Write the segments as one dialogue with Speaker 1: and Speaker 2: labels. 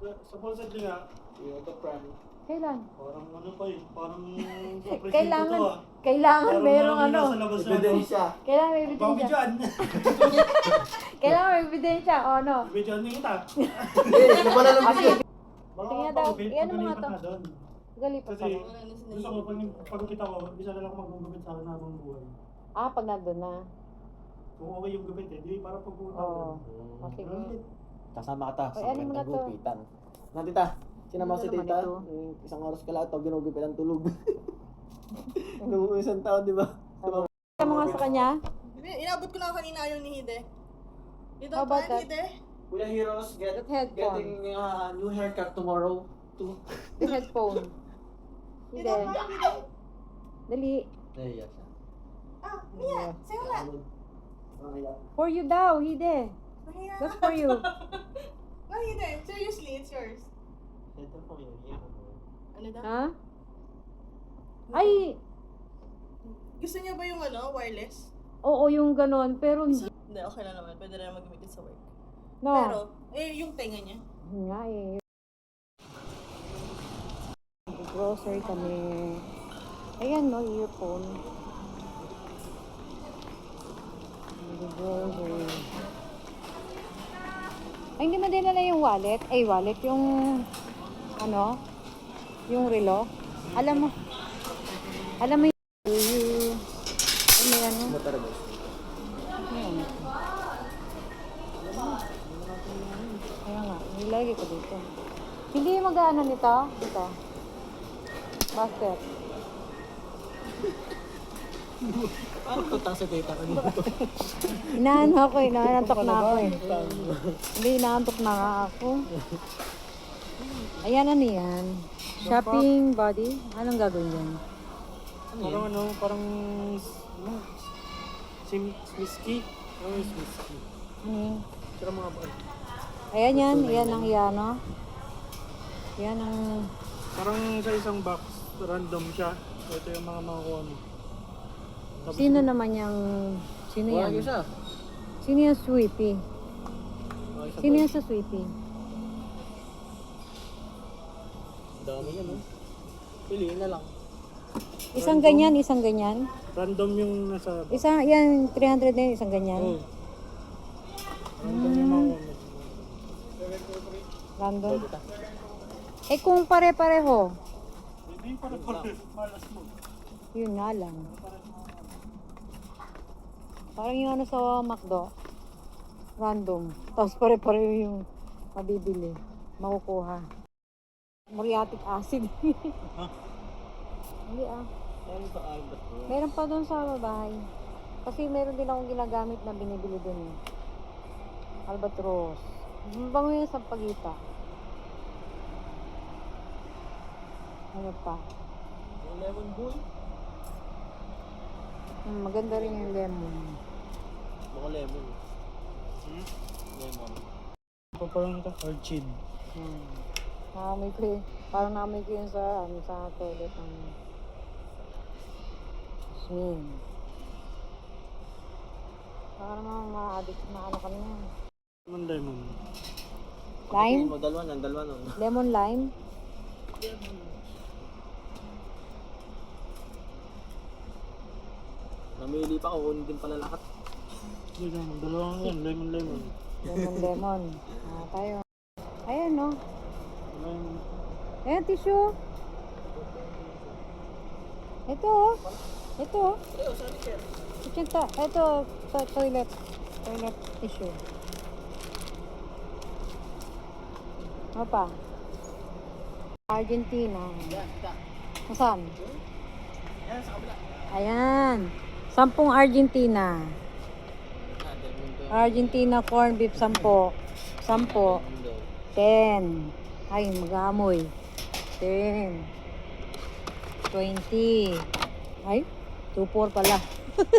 Speaker 1: Sa Paulset nga, Toyota Prime.
Speaker 2: Kailan?
Speaker 1: Parang ano pa eh, parang sa presinto
Speaker 2: Kailangan,
Speaker 1: to ah.
Speaker 2: kailangan
Speaker 1: Parang
Speaker 2: merong
Speaker 1: nasa
Speaker 2: ano.
Speaker 1: labas na ano.
Speaker 3: Ebidensya.
Speaker 2: Kailangan may
Speaker 1: Bakit
Speaker 2: ebidensya.
Speaker 1: dyan?
Speaker 2: Kailangan may ebidensya. O ano?
Speaker 1: Ibigyan niyo kita.
Speaker 3: Eh, nabala lang
Speaker 2: Okay.
Speaker 3: kasi.
Speaker 1: Baka
Speaker 2: Tingnan daw,
Speaker 1: pag-ubit,
Speaker 2: iyan mo nga
Speaker 1: pag-ulipat
Speaker 2: to.
Speaker 1: na doon.
Speaker 2: Galipat
Speaker 1: Kasi
Speaker 2: pa rin.
Speaker 1: gusto ko pag kita ko, isa na lang magugupit sa akin habang buhay.
Speaker 2: Ah, pag nandun na.
Speaker 1: Kung okay yung gupit eh, di para pag pumunta ko
Speaker 2: Oo.
Speaker 1: doon.
Speaker 2: O sige.
Speaker 3: Kasama ka ta
Speaker 2: Ay,
Speaker 3: sa
Speaker 2: ano mo na to?
Speaker 3: gupitan. Na tita, sinama
Speaker 2: Ano
Speaker 3: si
Speaker 2: naman
Speaker 3: tita,
Speaker 2: ito?
Speaker 3: isang oras ka lang ito, ginugupit ang tulog. Nung isang taon, di ba?
Speaker 2: Kaya mo nga sa kanya?
Speaker 4: Inabot ko na kanina yung ni Hide. You
Speaker 2: How
Speaker 4: don't
Speaker 2: about
Speaker 4: mind,
Speaker 2: that?
Speaker 4: Hide?
Speaker 3: Kuya Heroes,
Speaker 2: That headphone.
Speaker 3: getting new haircut tomorrow.
Speaker 2: The headphone.
Speaker 4: You
Speaker 2: Hindi.
Speaker 4: don't mind, Hide?
Speaker 2: Dali.
Speaker 3: Nahiya siya.
Speaker 4: Ah, Mia, sa'yo nga.
Speaker 3: Nahiya.
Speaker 2: For you daw, Hide.
Speaker 4: Nahiya.
Speaker 2: That's for you.
Speaker 4: No, Hide. Seriously, it's yours.
Speaker 3: Ito po yun, yan.
Speaker 4: Ano daw?
Speaker 2: Ha? Ay,
Speaker 4: Gusto niyo ba yung ano, wireless?
Speaker 2: oo yung ganon. Pero hindi.
Speaker 4: Hindi, okay lang naman. Pwede na mag-gamitin sa work.
Speaker 2: No.
Speaker 4: Pero, yung tenga niya.
Speaker 2: Yun nga eh. Grocery kami. Ayan no, earphone. Grocery. Ay, hindi mo din na yung wallet. Ay, wallet. Yung, ano, yung relo. Alam mo yung, may ano.
Speaker 3: Motor boss.
Speaker 2: Ayan. Kaya nga, nilagay ko dito. Hindi mag-ano nito? Dito. Basket.
Speaker 3: Parang tutang sa tita ko dito.
Speaker 2: Inaantok na ako eh. Hindi, inaantok na nga ako. Ayan, ano yan? Shopping body? Anong gagawin yan?
Speaker 1: Parang ano, parang whiskey. Ano yung whiskey?
Speaker 2: Ano yun?
Speaker 1: Pero mga ba?
Speaker 2: Ayan yan, yan ang ano. Yan ang...
Speaker 1: Parang sa isang box, random siya. So, ito yung mga makukuha mo. Tapos,
Speaker 2: Sino naman yung... Sino
Speaker 3: Wala
Speaker 2: yan?
Speaker 3: yun siya.
Speaker 2: Sino yung sweepy?
Speaker 1: isa
Speaker 2: Sino
Speaker 1: pa.
Speaker 2: yung sa sweepy?
Speaker 3: Dami yan, no?
Speaker 1: Piliin na lang.
Speaker 2: Isang ganyan, isang ganyan.
Speaker 1: Random yung nasa box.
Speaker 2: Isang, yan, 300 din, isang ganyan.
Speaker 1: Oh. Random yung makukuha mo.
Speaker 2: Random. Eh kung pare-pareho,
Speaker 1: Hindi para malas mo.
Speaker 2: yun nga lang. Parang yung ano sa McDo, random. Tapos pare-pareho yung mabibili, makukuha. Muriatic acid. Hindi ah.
Speaker 3: Ano ba Albert bro?
Speaker 2: Meron pa doon sa bahay. Kasi meron din akong ginagamit na binibili doon eh. Albatros. Bango yun sa pagita. Ano pa?
Speaker 3: Yung lemon bull?
Speaker 2: Maganda rin yung lemon.
Speaker 3: Mga lemon. Lemon.
Speaker 1: Parang ito, orchid.
Speaker 2: Naamoy ko yun. Parang naamoy ko yun sa, sa toilet ng Smin. Baka naman ma-addict na ano kami yan.
Speaker 1: Lemon.
Speaker 2: Lime?
Speaker 3: Mo, dalawa nun.
Speaker 2: Lemon lime?
Speaker 3: Namili pa, kukunin din pala lahat.
Speaker 1: Hindi lang, dalawang yan, lemon.
Speaker 2: Lemon. Tayo. Ayan no.
Speaker 1: Lemon.
Speaker 2: Ayan, tissue. Ito oh. Ito oh. Ito, toilet. Toilet tissue. Ano pa? Argentina. Saan? Ayan. 10 Argentina. Argentina corn beef 10. 10. 10. Ay, mag-aamoy. 10. 20. Ay, 2-4 pala. 6.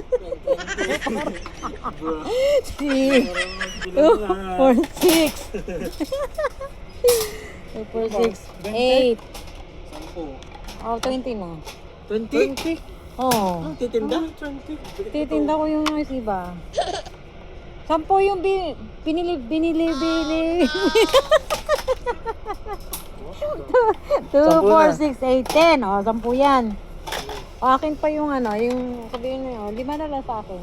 Speaker 2: 2, 4, 6. 2, 4, 6. 8.
Speaker 3: 10.
Speaker 2: Oh, 20 na.
Speaker 3: 20?
Speaker 2: Oh.
Speaker 3: Titinda?
Speaker 2: Titinda ko yung iba. 10 yung binili. 2,
Speaker 3: Sampu
Speaker 2: 4,
Speaker 3: na.
Speaker 2: 6, 8, 10. O, 10 yan. O, akin pa yung ano, yung sabihin mo yun, 5 na lang sa akin.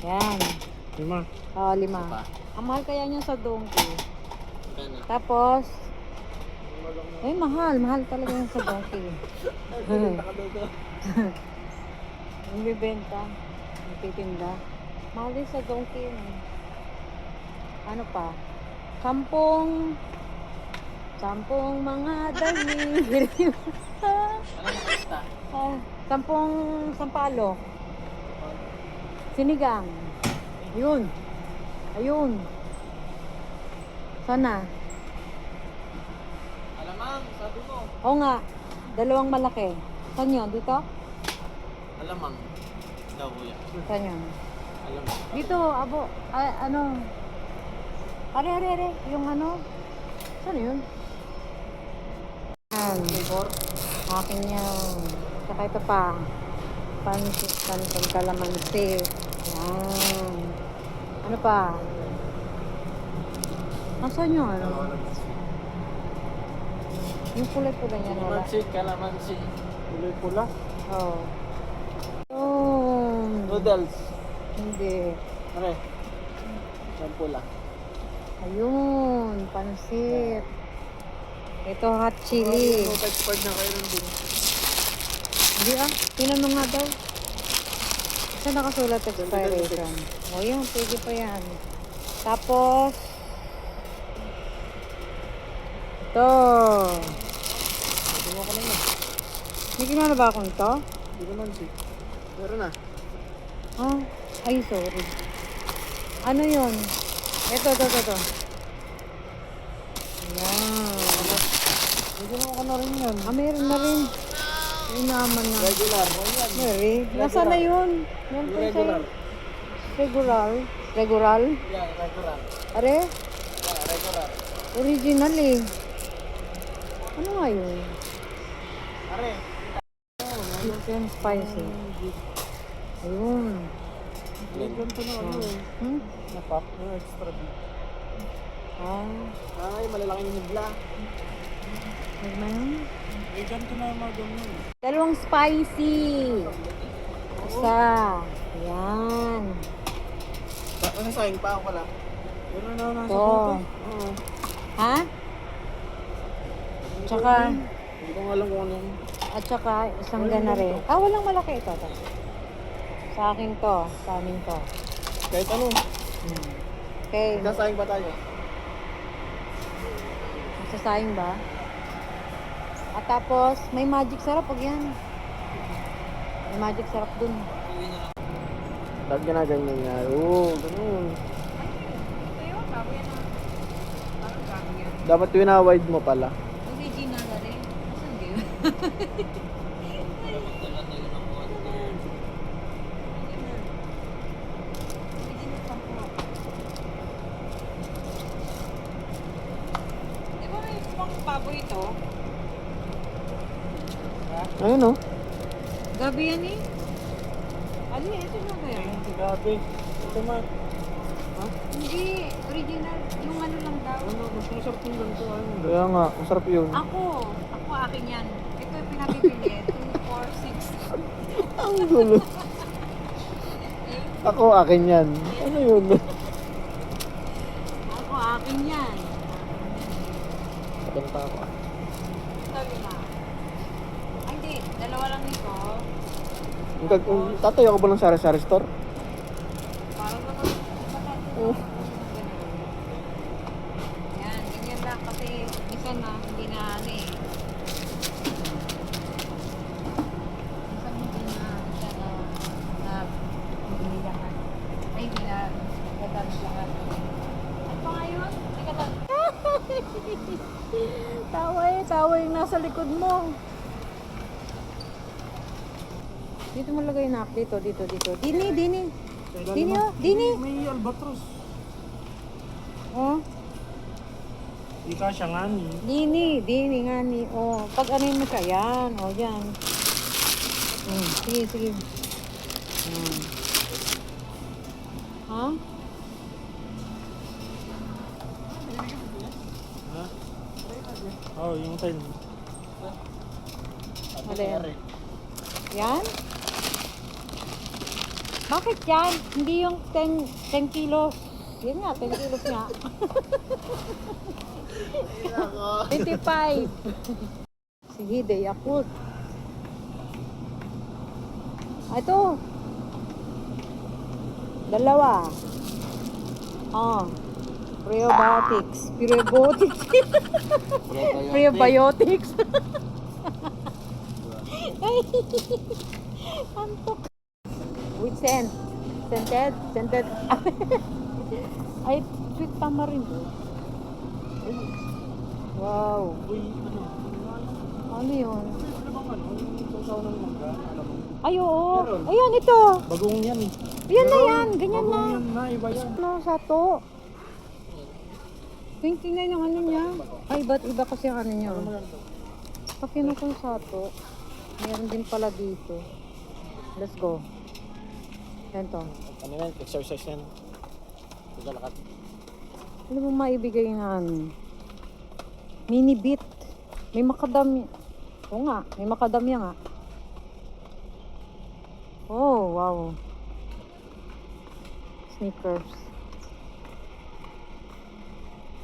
Speaker 2: Yan.
Speaker 1: 5.
Speaker 2: O, 5. Ang mahal kaya niya sa donkey. Tapos, ay mahal. Mahal talaga yung sa donkey. Yung bibenta, yung titinda. Mahal din sa donkey yun. Ano pa? Sampung mga dali. Sampung sampalo. Sinigang. Ayun. Ayun. Sana.
Speaker 3: Alamang, sabi mo.
Speaker 2: Oo nga. 2 malaki. Saan yun? Dito?
Speaker 3: Alamang. Daw, kuya.
Speaker 2: Saan yun?
Speaker 3: Alamang.
Speaker 2: Dito, abo. Ay, ano? Are. Yung ano? Saan yun? Yan. Akin yan. Saka ito pa. Pansit, kalamansi. Yan. Ano pa? Nasaan yung ano? Yung kulay-kulay niya wala.
Speaker 3: Kalamansi.
Speaker 1: Kulay pula.
Speaker 2: Oo. Oh.
Speaker 3: Noodles.
Speaker 2: Hindi.
Speaker 3: Ano eh? Pula.
Speaker 2: Ayun, pansit. Ito hot chili.
Speaker 1: Expired na kayo nun din.
Speaker 2: Hindi tinanong nga daw. Saan nakasulat expiration? O yan, pwede pa yan. Tapos, ito.
Speaker 3: Sabi mo kanina.
Speaker 2: May ginawa na ba akong ito?
Speaker 1: Hindi naman si.
Speaker 3: Meron na.
Speaker 2: Ah, ay sorry. Ano yun? Ito. Yan.
Speaker 1: Hindi naman ka na rin yan.
Speaker 2: Ah, meron na rin. Ay naman na.
Speaker 3: Regular. Ayan.
Speaker 2: Mary, nasaan na yun? Meron pa
Speaker 3: Regular.
Speaker 2: Regular. Regular?
Speaker 3: Yeah, regular.
Speaker 2: Are?
Speaker 3: Yeah, regular.
Speaker 2: Original eh. Ano nga yun?
Speaker 3: Are.
Speaker 2: Chicken spicy. Ayun.
Speaker 1: May ganito na ano eh.
Speaker 2: Hmm?
Speaker 1: Napak. Yung extra big.
Speaker 2: Ah,
Speaker 3: Ay, malalaking hibla.
Speaker 2: huwag na yun.
Speaker 1: May ganito na yung mga ganyan.
Speaker 2: 2 spicy. Isa. Yan.
Speaker 3: Masasayang pa ako pala.
Speaker 1: Pero na nasa
Speaker 2: Ito.
Speaker 1: bote.
Speaker 3: Oo.
Speaker 2: Ha? Tsaka,
Speaker 3: Hindi ko nga alam kung ano yun.
Speaker 2: at saka isang ganare. Ah, walang malaki ito. Sa akin to. Sa amin to.
Speaker 3: Kahit ano.
Speaker 2: Okay.
Speaker 3: Sasayang pa tayo.
Speaker 2: Masasayang ba? At tapos, may magic sarap pag yan. May magic sarap dun.
Speaker 3: Tapos ginaganyan niya. Oo, ganun. Dapat winawide mo pala.
Speaker 2: Original na rin. Saan yun? Di ba may pang baboy ito?
Speaker 3: Ayun oh.
Speaker 2: Gabi yan eh. Ali, ito na ba yan?
Speaker 1: Grabe. Ito ma.
Speaker 2: Hindi, original. Yung ano lang daw.
Speaker 1: Ano, mas masarap yung ganito. Ano?
Speaker 3: Kaya nga, masarap yun.
Speaker 2: Ako akin yan. Ito yung pinabibili. 2, 4, 6.
Speaker 3: Ang gulo. Ako, akin yan. Ano yun?
Speaker 2: Ako akin yan.
Speaker 3: Akin pa ako.
Speaker 2: Sabi na. Ay, hindi. 2 lang nito.
Speaker 3: Tatayo ka ba ng sari-sari store?
Speaker 2: Parang naman.
Speaker 3: Oh.
Speaker 2: Yan, ganyan lang kasi minsan na hindi na ano eh. Minsan hindi na siya na hindi lahat. Ay, hindi na nagkatanos lahat. Ano pa nga yun? Tawa yung nasa likod mo. Dito mo lagay na dito. Dini. Dini oh, dini.
Speaker 1: May albatros.
Speaker 2: Oh.
Speaker 1: Di ka siya nga ni.
Speaker 2: Dini nga ni. Oh, pag ano mo siya, yan. Oh, yan. Sige. Ha?
Speaker 1: Ha? Oh, yung 10.
Speaker 2: Alin? Yan? Bakit yan? Hindi yung 10 kilos. Yan nga, 10 kilos nga. 25. Sige, day Yakult. Ito. Dalawa. Prebiotics. Prebiotics. Prebiotics. Ay, antok. With scent. Scented. Ay, sweet tamarind. Wow.
Speaker 1: Uy, ano?
Speaker 2: Ano yun?
Speaker 1: Ano bang ano? Yung sausaw ng mangga? Alam mo?
Speaker 2: Ay, oo.
Speaker 1: Meron.
Speaker 2: Ayan, ito.
Speaker 1: Bagong yan eh.
Speaker 2: Ayan na
Speaker 1: Meron.
Speaker 2: yan. Ganyan na.
Speaker 1: Bagong yan na, iba yan.
Speaker 2: Ano, sato? 29 yung ano niya. Ay, ba't iba kasi ang ano niya?
Speaker 1: Ano maganda?
Speaker 2: Pag kinukong sato, meron din pala dito. Let's go. Yan to.
Speaker 3: Ano yan? Exercise yan. Paglalakad.
Speaker 2: Ano mo maibigay na ano? Mini beat. May makadamya. Oo nga, may makadamya nga. Oh, wow. Sneakers.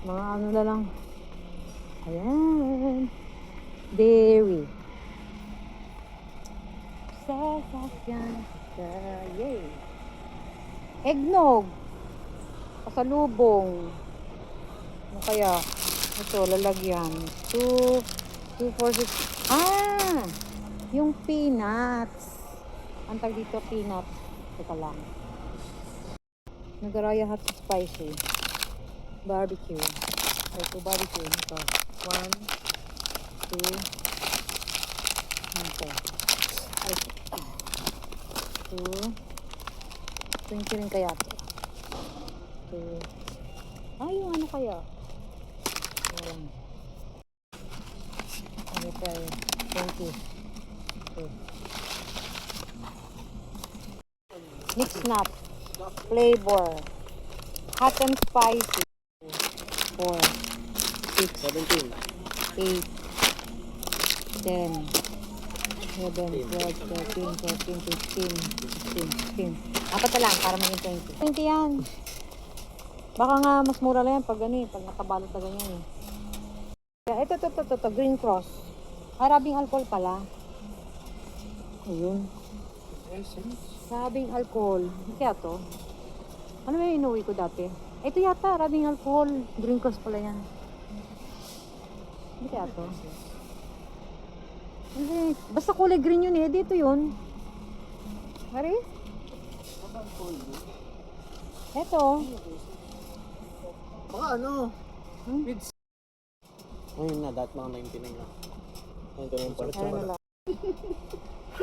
Speaker 2: Mga ano na lang. Ayan. Dairy. Sasakyan ka. Yay. Eggnog. Pasalubong. Ano kaya? Ito, lalagyan. 2, 4, 6. Ah! Yung peanuts. Ang tag dito, peanuts. Teka lang. Nagaraya hot spicy. Barbecue. Ito, barbecue. Ito. 1, 2. Ito. 2. 20 rin kaya ito. 2. Ay, yung ano kaya? Ayan. Ano tayo? 20. Mix nut. Flavor. Hot and spicy. 4, 6,
Speaker 3: 17.
Speaker 2: 8, 10, 11, 12, 13, 14, 15, 16. Apat na lang para maging 20. 20 yan. Baka nga mas mura lang yan pag ano eh, pag nakabalot na ganyan eh. Kaya ito, Green Cross. Rabing alcohol pala. Ayun. Rabing alcohol. Kaya to? Ano ba yung inuwi ko dati? Ito yata, rabing alcohol. Green Cross pala yan. Hindi kaya to? Hindi. Basta kulay green yun eh. Dito yun. Mari? Ito.
Speaker 3: Baka ano?
Speaker 2: Hmm?
Speaker 3: Ayun na, dahil mga 99 na. 99 pala.
Speaker 2: Ano na lang.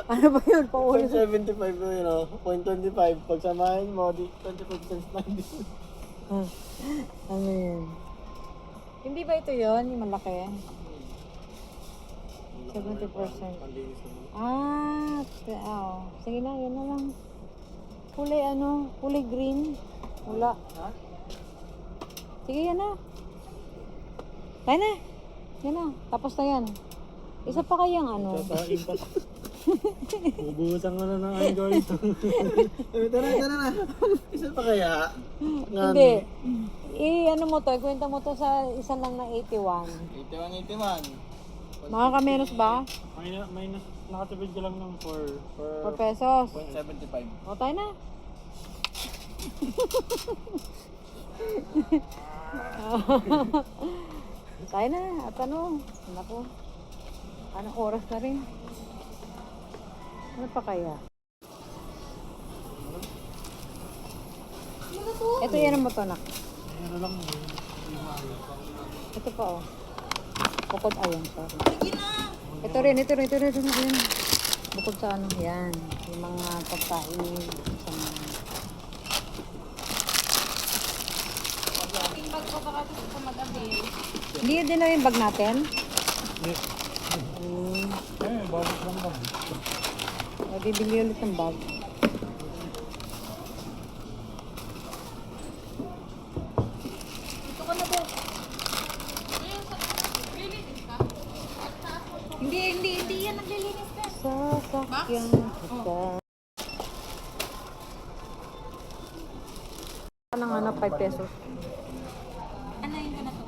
Speaker 2: Ano ba yun? Paulit.
Speaker 3: 0.75 na yun, oh. 0.25. Pagsamahin mo, di 25 cents na din.
Speaker 2: Ano yun? Hindi ba ito yun? Yung malaki? 70%.
Speaker 3: Pandinis naman.
Speaker 2: Sige na, yan na lang. Kulay ano? Kulay green? Wala.
Speaker 3: Ha?
Speaker 2: Sige, yan na. Tayo na. Yan na. Tapos na yan. Isa pa kayang ano?
Speaker 1: Kakain pa. Bubuhusan ka na ng Android.
Speaker 3: Tara na. Isa pa kaya?
Speaker 2: Hindi. Ano mo to? Ikwenta mo to sa isa lang na 81.
Speaker 3: 81.
Speaker 2: Makakamenos ba?
Speaker 1: Minus, nakatipid ka lang ng 4
Speaker 2: 4 pesos.
Speaker 3: 75.
Speaker 2: O, tayo na. Tayo na. At ano? Naku. Anong oras na rin? Ano pa kaya? Ito yan ang mo to, nak.
Speaker 1: Ano lang
Speaker 2: Ito pa, oh. Bukod, ayan, sorry.
Speaker 4: Sige na!
Speaker 2: Ito rin. Ayan. Bukod sa ano, yan. Yung mga pagkain. Sa mga...
Speaker 4: Ating bag ko baka gusto ko mag-avail.
Speaker 2: Hindi yun din na yung bag natin?
Speaker 1: bakit lang ba?
Speaker 2: Bibili ulit ng bag.
Speaker 4: Dito ka na po. Really, this ka?
Speaker 2: sasakyan kita. Anong ano, 5 pesos.
Speaker 4: Ano yun ka na to?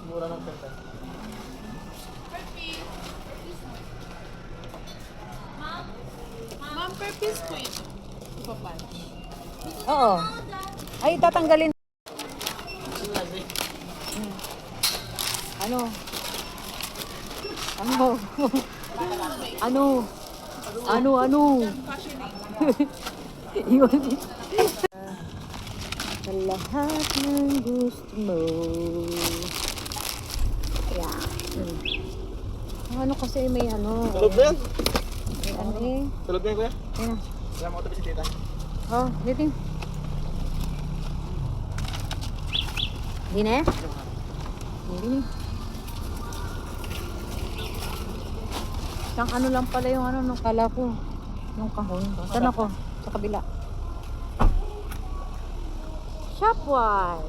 Speaker 3: Mura ng penta.
Speaker 4: Ma'am, per piece po ito. Ipapal.
Speaker 2: Oo. Ay, tatanggalin. Ano? Ano? Ano? Ano? Yun. Sa lahat ng gusto mo. Yeah. Ang ano kasi may ano.
Speaker 3: Tulog na yan.
Speaker 2: May ano eh.
Speaker 3: Tulog na yan, kuya.
Speaker 2: Yan na.
Speaker 3: Kaya mo ito si tita.
Speaker 2: Oh, dito. Hindi na eh? Hindi na. Isang ano lang pala yung ano, nung kala ko. Nung kahon. Saan ako? Sa kabila. Shopwise.